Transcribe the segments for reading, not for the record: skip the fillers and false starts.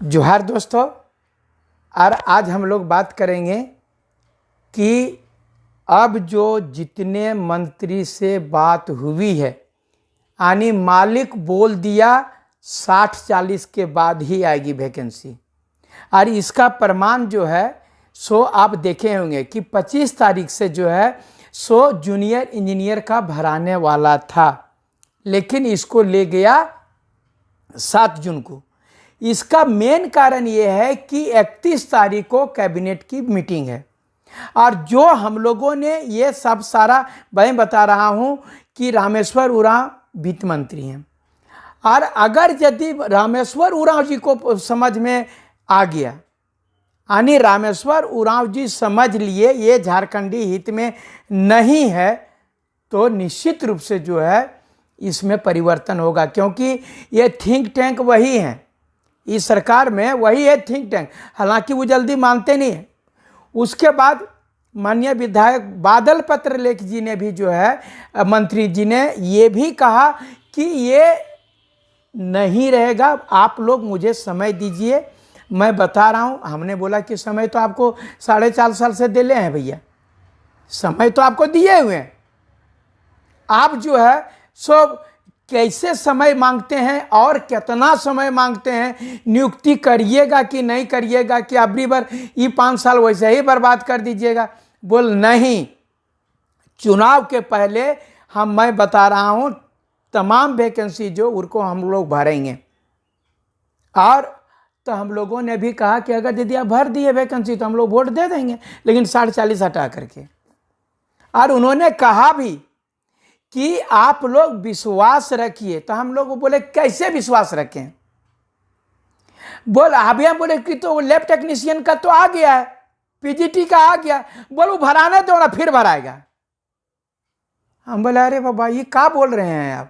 जोहार दोस्तों। और आज हम लोग बात करेंगे कि अब जो जितने मंत्री से बात हुई है, यानी मालिक बोल दिया 60-40 के बाद ही आएगी वैकेंसी। और इसका प्रमाण जो है सो आप देखे होंगे कि 25 तारीख से जो है सो जूनियर इंजीनियर का भराने वाला था, लेकिन इसको ले गया 7 जून को। इसका मेन कारण ये है कि 31 तारीख को कैबिनेट की मीटिंग है। और जो हम लोगों ने ये सब सारा मैं बता रहा हूं कि रामेश्वर उरांव वित्त मंत्री हैं, और अगर यदि रामेश्वर उरांव जी को समझ में आ गया, यानी रामेश्वर उरांव जी समझ लिए ये झारखंडी हित में नहीं है, तो निश्चित रूप से जो है इसमें परिवर्तन होगा। क्योंकि ये थिंक टैंक वही हैं, इस सरकार में वही है थिंक टैंक। हालांकि वो जल्दी मानते नहीं है। उसके बाद माननीय विधायक बादल पत्रलेख जी ने भी जो है मंत्री जी ने ये भी कहा कि ये नहीं रहेगा, आप लोग मुझे समय दीजिए, मैं बता रहा हूँ। हमने बोला कि समय तो आपको 4.5 साल से दिले हैं भैया, समय तो आपको दिए हुए हैं। आप जो है सो कैसे समय मांगते हैं और कितना समय मांगते हैं, नियुक्ति करिएगा कि नहीं करिएगा, कि अबरी बार ये 5 साल वैसे ही बर्बाद कर दीजिएगा। बोल नहीं, चुनाव के पहले मैं बता रहा हूं तमाम वैकेंसी जो उनको हम लोग भरेंगे। और तो हम लोगों ने भी कहा कि अगर यदि आप भर दिए वैकेंसी तो हम लोग वोट दे देंगे, लेकिन 40 हटा करके। और उन्होंने कहा भी कि आप लोग विश्वास रखिए। तो हम लोग बोले कैसे विश्वास रखें? बोल अभी हम बोले कि तो लैब टेक्नीशियन का तो आ गया है, पीजीटी का आ गया, बोलो भराने दो ना, फिर भराएगा। हम बोले अरे बाबा ये क्या बोल रहे हैं आप?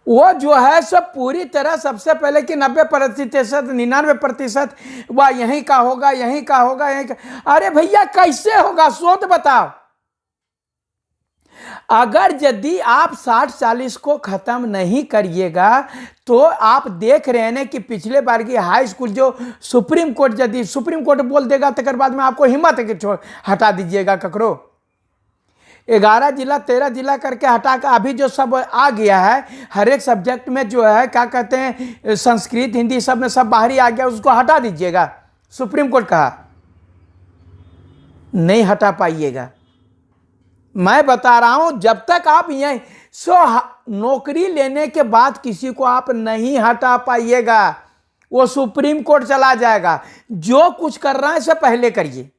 वो जो है सब पूरी तरह सबसे पहले कि 90%, 99% वह यहीं का होगा, यहीं का होगा, यहीं का। अरे भैया कैसे होगा, सोच बताओ। अगर यदि आप 60-40 को खत्म नहीं करिएगा तो आप देख रहे हैं कि पिछले बार की हाई स्कूल जो सुप्रीम कोर्ट यदि सुप्रीम कोर्ट बोल देगा तो बाद में आपको हिम्मत है कि हटा दीजिएगा ककरो। 11 जिला 13 जिला करके हटा कर अभी जो सब आ गया है, हर एक सब्जेक्ट में जो है क्या कहते हैं, संस्कृत हिंदी सब में सब बाहरी आ गया, उसको हटा दीजिएगा। सुप्रीम कोर्ट कहा नहीं हटा पाइएगा। मैं बता रहा हूं जब तक आप यहीं नौकरी लेने के बाद किसी को आप नहीं हटा पाइएगा, वो सुप्रीम कोर्ट चला जाएगा। जो कुछ कर रहा है इससे पहले करिए।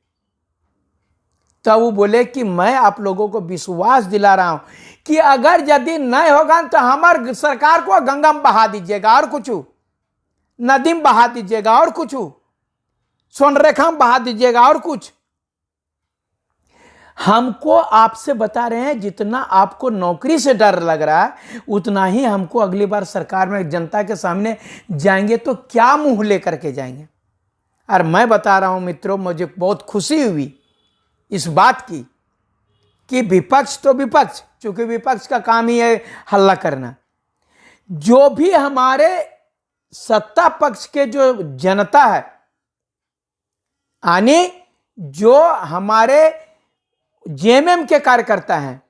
तो वो बोले कि मैं आप लोगों को विश्वास दिला रहा हूं कि अगर यदि नहीं होगा तो हमारे सरकार को गंगा में बहा दीजिएगा और कुछ, नदी में बहा दीजिएगा और कुछ, स्वर्णरेखा में बहा दीजिएगा और कुछ। हमको आपसे बता रहे हैं जितना आपको नौकरी से डर लग रहा है उतना ही हमको अगली बार सरकार में जनता के सामने जाएंगे तो क्या मुंह लेकर के जाएंगे। और मैं बता रहा हूं मित्रों, मुझे बहुत खुशी हुई इस बात की कि विपक्ष तो विपक्ष, चूंकि विपक्ष का काम ही है हल्ला करना, जो भी हमारे सत्ता पक्ष के जो जनता है, यानी जो हमारे जेएमएम के कार्यकर्ता हैं,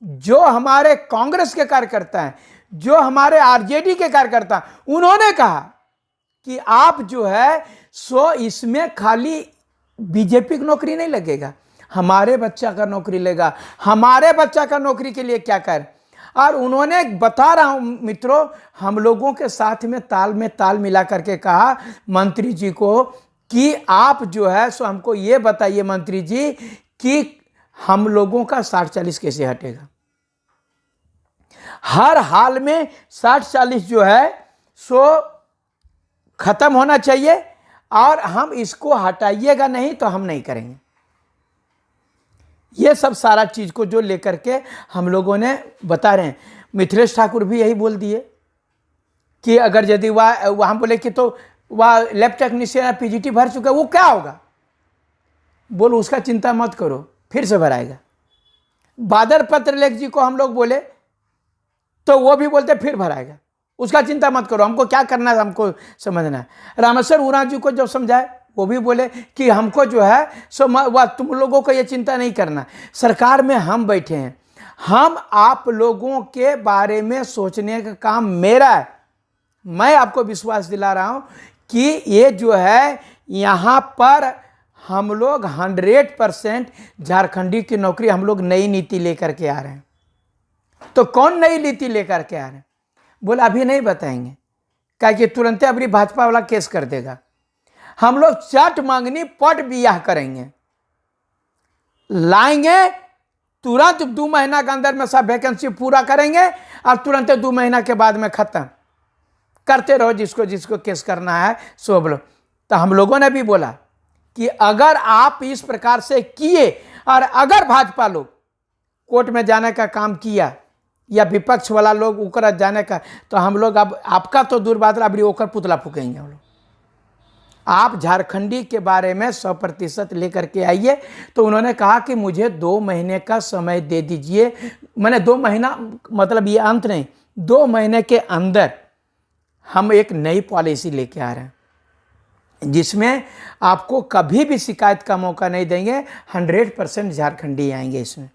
जो हमारे कांग्रेस के कार्यकर्ता हैं, जो हमारे आरजेडी के कार्यकर्ता, उन्होंने कहा कि आप जो है सो इसमें खाली बीजेपी की नौकरी नहीं लगेगा, हमारे बच्चा का नौकरी लेगा। हमारे बच्चा का नौकरी के लिए क्या कर। और उन्होंने बता रहा हूं मित्रों, हम लोगों के साथ में ताल मिला करके कहा मंत्री जी को कि आप जो है सो हमको ये बताइए मंत्री जी कि हम लोगों का 60-40 कैसे हटेगा। हर हाल में 60-40 जो है सो खत्म होना चाहिए, और हम इसको हटाइएगा नहीं तो हम नहीं करेंगे। ये सब सारा चीज को जो लेकर के हम लोगों ने बता रहे हैं। मिथिलेश ठाकुर भी यही बोल दिए कि अगर यदि वह हम बोले कि तो वह लैब टेक्नीशियन पीजीटी भर चुका है, वो क्या होगा? बोलो उसका चिंता मत करो, फिर से भराएगा। बादल पत्रलेख जी को हम लोग बोले तो वो भी बोलते फिर भराएगा। उसका चिंता मत करो, हमको क्या करना है हमको समझना है। रामेश्वर उरांव जी को जब समझाए वो भी बोले कि हमको जो है तुम लोगों को ये चिंता नहीं करना, सरकार में हम बैठे हैं, हम आप लोगों के बारे में सोचने का काम मेरा है। मैं आपको विश्वास दिला रहा हूं कि ये जो है यहाँ पर हम लोग 100% झारखंडी की नौकरी, हम लोग नई नीति लेकर के आ रहे हैं। तो कौन नई नीति लेकर के आ रहे हैं? बोला अभी नहीं बताएंगे, क्या कि तुरंत अभी भाजपा वाला केस कर देगा। हम लोग चट मांगनी पट बियाह करेंगे, लाएंगे तुरंत 2 महीना के अंदर में सब वैकेंसी पूरा करेंगे और तुरंत 2 महीना के बाद में खत्म करते रहो, जिसको जिसको केस करना है सो बोलो। तो हम लोगों ने भी बोला कि अगर आप इस प्रकार से किए और अगर भाजपा लोग कोर्ट में जाने का काम किया या विपक्ष वाला लोग उकर जाने का, तो हम लोग अब आपका तो दूर बात, अब ओकर पुतला फूकेंगे हम लोग। आप झारखंडी के बारे में 100% लेकर के आइए। तो उन्होंने कहा कि मुझे 2 महीने का समय दे दीजिए। मैंने 2 महीना मतलब ये अंत नहीं, 2 महीने के अंदर हम एक नई पॉलिसी लेके आ रहे हैं जिसमें आपको कभी भी शिकायत का मौका नहीं देंगे। 100% झारखंडी आएंगे इसमें।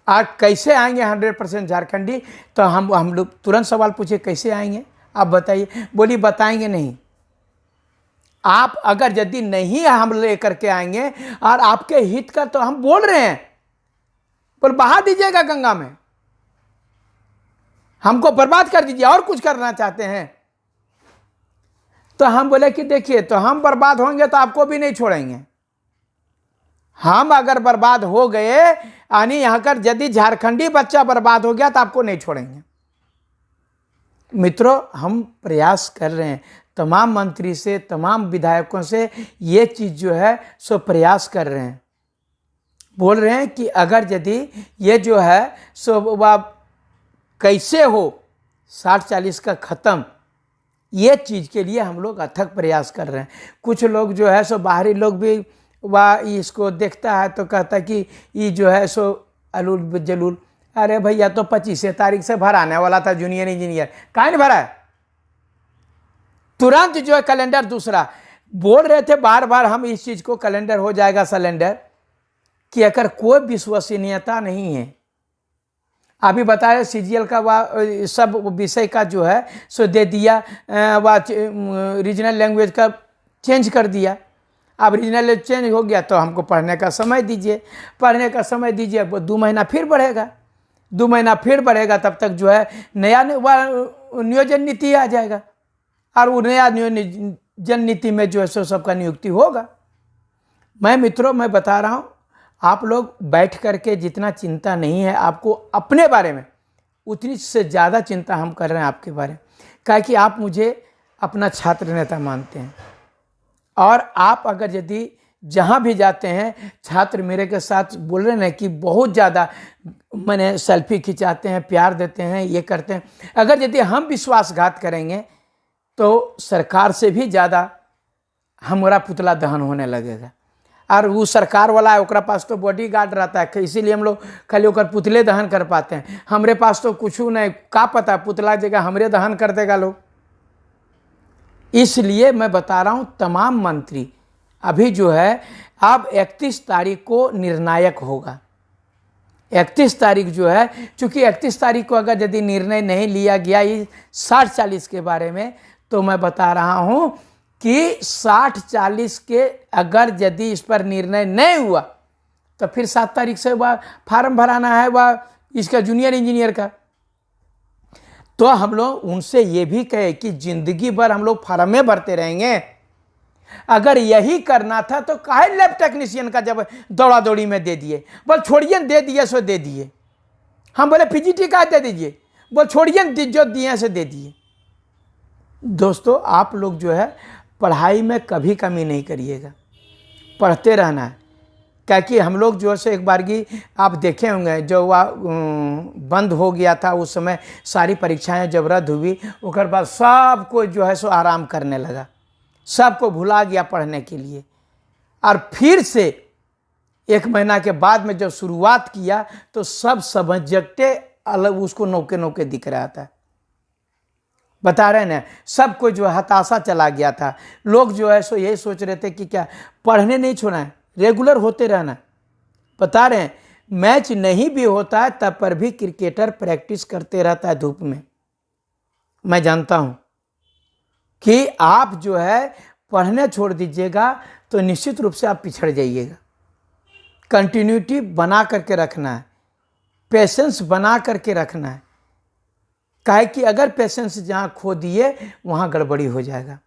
आज कैसे आएंगे 100% झारखंडी? तो हम लोग तुरंत सवाल पूछे कैसे आएंगे आप बताइए? बोली बताएंगे नहीं। आप अगर यदि नहीं हम लेकर के आएंगे और आपके हित का, तो हम बोल रहे हैं, बोल बहा दीजिएगा गंगा में, हमको बर्बाद कर दीजिए, और कुछ करना चाहते हैं। तो हम बोले कि देखिए, तो हम बर्बाद होंगे तो आपको भी नहीं छोड़ेंगे। हम अगर बर्बाद हो गए यानी यहां कर यदि झारखंडी बच्चा बर्बाद हो गया तो आपको नहीं छोड़ेंगे। मित्रों, हम प्रयास कर रहे हैं तमाम मंत्री से, तमाम विधायकों से, ये चीज जो है सो प्रयास कर रहे हैं। बोल रहे हैं कि अगर यदि ये जो है सो वह कैसे हो 60-40 का खत्म, ये चीज के लिए हम लोग अथक प्रयास कर रहे हैं। कुछ लोग जो है सो बाहरी लोग भी वह इसको देखता है तो कहता है कि ये जो है सो अलूल जलूल, अरे भैया तो 25 तारीख से भराने वाला था जूनियर इंजीनियर, काहे नहीं भरा है? तुरंत जो है कैलेंडर दूसरा बोल रहे थे बार बार हम इस चीज को, कैलेंडर हो जाएगा सिलेंडर, कि अगर कोई विश्वसनीयता नहीं है। अभी बता रहे सीजीएल का वह सब विषय का जो है सो दे दिया, वह रीजनल लैंग्वेज का चेंज कर दिया। अब रीजनल चेंज हो गया तो हमको पढ़ने का समय दीजिए, पढ़ने का समय दीजिए, 2 महीना फिर बढ़ेगा, 2 महीना फिर बढ़ेगा, तब तक जो है नया नियोजन नीति आ जाएगा और वो नया नियोजन नीति में जो है सो सबका नियुक्ति होगा। मित्रों मैं बता रहा हूँ, आप लोग बैठ करके जितना चिंता नहीं है आपको अपने बारे में, उतनी से ज़्यादा चिंता हम कर रहे हैं आपके बारे में। क्या कि आप मुझे अपना छात्र नेता मानते हैं और आप अगर यदि जहाँ भी जाते हैं छात्र मेरे के साथ बोल रहे हैं कि बहुत ज़्यादा मैंने सेल्फी खिंचाते हैं, प्यार देते हैं, ये करते हैं। अगर यदि हम विश्वासघात करेंगे तो सरकार से भी ज़्यादा हमारा पुतला दहन होने लगेगा। और वो सरकार वाला है, ओकरा पास तो बॉडी गार्ड रहता है, इसीलिए हम लोग खाली ओकर पुतले दहन कर पाते हैं। हमरे पास तो कुछ नहीं, का पता पुतला जगह हमरे दहन कर देगा लोग। इसलिए मैं बता रहा हूँ तमाम मंत्री अभी जो है, अब 31 तारीख को निर्णायक होगा। 31 तारीख जो है, चूंकि 31 तारीख को अगर यदि निर्णय नहीं लिया गया इस 60-40 के बारे में, तो मैं बता रहा हूं कि 60-40 के अगर यदि इस पर निर्णय नहीं हुआ तो फिर 7 तारीख से वह फार्म भराना है वह इसका जूनियर इंजीनियर का। तो हम लोग उनसे ये भी कहे कि जिंदगी भर हम लोग फार्म में भरते रहेंगे? अगर यही करना था तो काहे लैब टेक्नीशियन का जब दौड़ा दौड़ी में दे दिए? बोल छोड़िए, दे दिए सो दे दिए। हम बोले पीजीटी का दे दीजिए, बोल छोड़िए जो दिए से दे दिए। दोस्तों आप लोग जो है पढ़ाई में कभी कमी नहीं करिएगा, पढ़ते रहना है। क्या कि हम लोग जो है एक बार की आप देखे होंगे जो वह बंद हो गया था, उस समय सारी परीक्षाएं जब रद्द हुई, उसके बाद सबको जो है सो आराम करने लगा, सबको भुला गया पढ़ने के लिए। और फिर से 1 महीना के बाद में जब शुरुआत किया तो सब सब्जेक्टे अलग उसको नौके नौके दिख रहा था। बता रहे ना, सबको जो है हताशा चला गया था। लोग जो है सो यही सोच रहे थे कि क्या पढ़ने नहीं छोड़ना है, रेगुलर होते रहना। बता रहे हैं मैच नहीं भी होता है तब पर भी क्रिकेटर प्रैक्टिस करते रहता है धूप में। मैं जानता हूं कि आप जो है पढ़ने छोड़ दीजिएगा तो निश्चित रूप से आप पिछड़ जाइएगा। कंटिन्यूटी बना करके रखना है, पेशेंस बना करके रखना है। काहे कि अगर पेशेंस जहां खो दिए वहां गड़बड़ी हो जाएगा।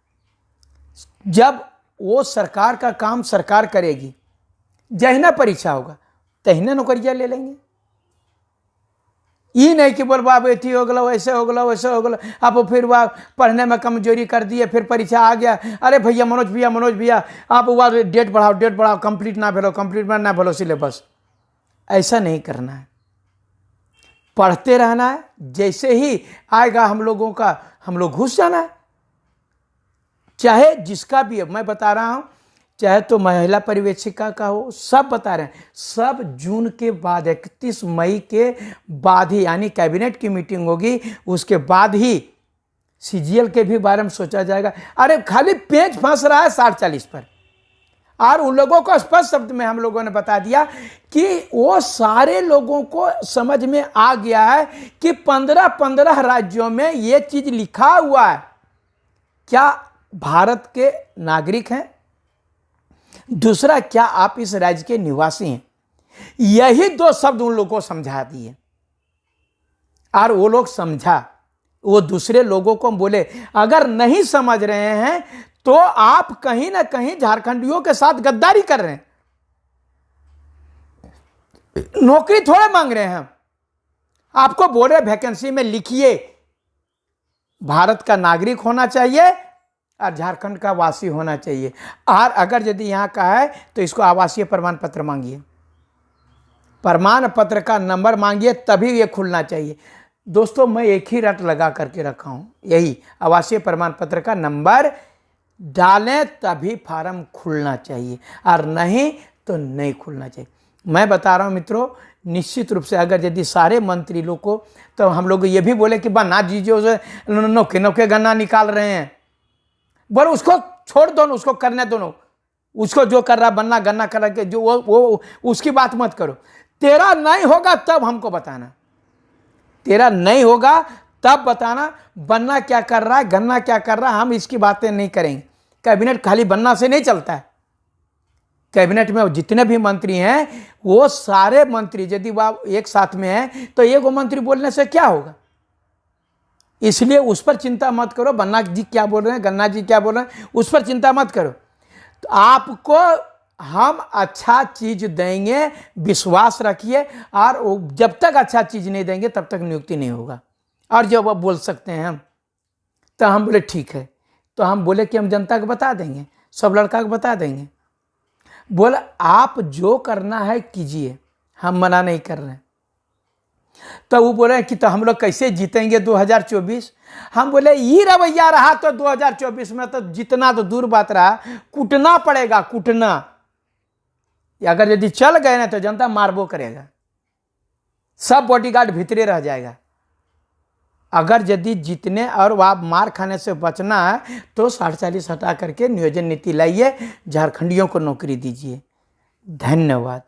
जब वो सरकार का काम सरकार करेगी, जहिना परीक्षा होगा तहिना नौकरियां ले लेंगे। ये नहीं कि बोल बाब एथी हो गलो, वैसे हो गलो, वैसे हो गलो, आप फिर वह पढ़ने में कमजोरी कर दिए, फिर परीक्षा आ गया, अरे भैया मनोज भैया आप वह डेट बढ़ाओ, कंप्लीट ना भेलो सिलेबस। ऐसा नहीं करना है, पढ़ते रहना है। जैसे ही आएगा हम लोग घुस जाना है। चाहे जिसका भी है, मैं बता रहा हूं, चाहे तो महिला पर्यवेक्षिका का हो, सब बता रहे हैं, सब जून के बाद 31 मई के बाद ही, यानी कैबिनेट की मीटिंग होगी, उसके बाद ही सीजीएल के भी बारे में सोचा जाएगा। अरे खाली पेच फंस रहा है 60-40 पर, और उन लोगों को स्पष्ट शब्द में हम लोगों ने बता दिया कि वो सारे लोगों को समझ में आ गया है कि 15 राज्यों में ये चीज लिखा हुआ है। क्या भारत के नागरिक हैं, दूसरा क्या आप इस राज्य के निवासी हैं। यही 2 शब्द उन लोगों को समझा दिए, और वो लोग समझा। वो दूसरे लोगों को बोले अगर नहीं समझ रहे हैं तो आप कहीं ना कहीं झारखंडियों के साथ गद्दारी कर रहे हैं। नौकरी थोड़े मांग रहे हैं हम, आपको बोल रहे वैकेंसी में लिखिए भारत का नागरिक होना चाहिए और झारखंड का वासी होना चाहिए, और अगर यदि यहां का है तो इसको आवासीय प्रमाण पत्र मांगिए, प्रमाण पत्र का नंबर मांगिए, तभी ये खुलना चाहिए। दोस्तों मैं एक ही रट लगा करके रखा हूं, यही आवासीय प्रमाण पत्र का नंबर डालें तभी फार्म खुलना चाहिए, और नहीं तो नहीं खुलना चाहिए। मैं बता रहा हूं मित्रों, निश्चित रूप से अगर यदि सारे मंत्री लोग को, तो हम लोग ये भी बोले कि बना दीजिए उसे, नौके गन्ना निकाल रहे हैं, बोलो उसको छोड़ दो, उसको करने दो, उसको जो कर रहा बनना गन्ना कर के जो वो उसकी बात मत करो। तेरा नहीं होगा तब हमको बताना, तेरा नहीं होगा तब बताना बन्ना क्या कर रहा है, गन्ना क्या कर रहा है, हम इसकी बातें नहीं करेंगे। कैबिनेट खाली बन्ना से नहीं चलता है। कैबिनेट में जितने भी मंत्री हैं वो सारे मंत्री यदि वह एक साथ में हैं तो एक मंत्री बोलने से क्या होगा। इसलिए उस पर चिंता मत करो, बन्ना जी क्या बोल रहे हैं, गन्ना जी क्या बोल रहे हैं, उस पर चिंता मत करो। तो आपको हम अच्छा चीज देंगे, विश्वास रखिए, और जब तक अच्छा चीज नहीं देंगे तब तक नियुक्ति नहीं होगा। और जब आप बोल सकते हैं हम, तो हम बोले ठीक है, तो हम बोले कि हम जनता को बता देंगे, सब लड़का को बता देंगे। बोले आप जो करना है कीजिए, हम मना नहीं कर रहे हैं। तो वो बोले कि तो हम लोग कैसे जीतेंगे 2024। हम बोले ये रवैया रहा तो 2024 में तो जितना तो दूर बात रहा, कूटना पड़ेगा, कूटना। अगर यदि चल गए ना तो जनता मारबो करेगा, सब बॉडीगार्ड भीतरे रह जाएगा। अगर यदि जीतने और आप मार खाने से बचना है तो 60-40 हटा करके नियोजन नीति लाइए, झारखंडियों को नौकरी दीजिए। धन्यवाद।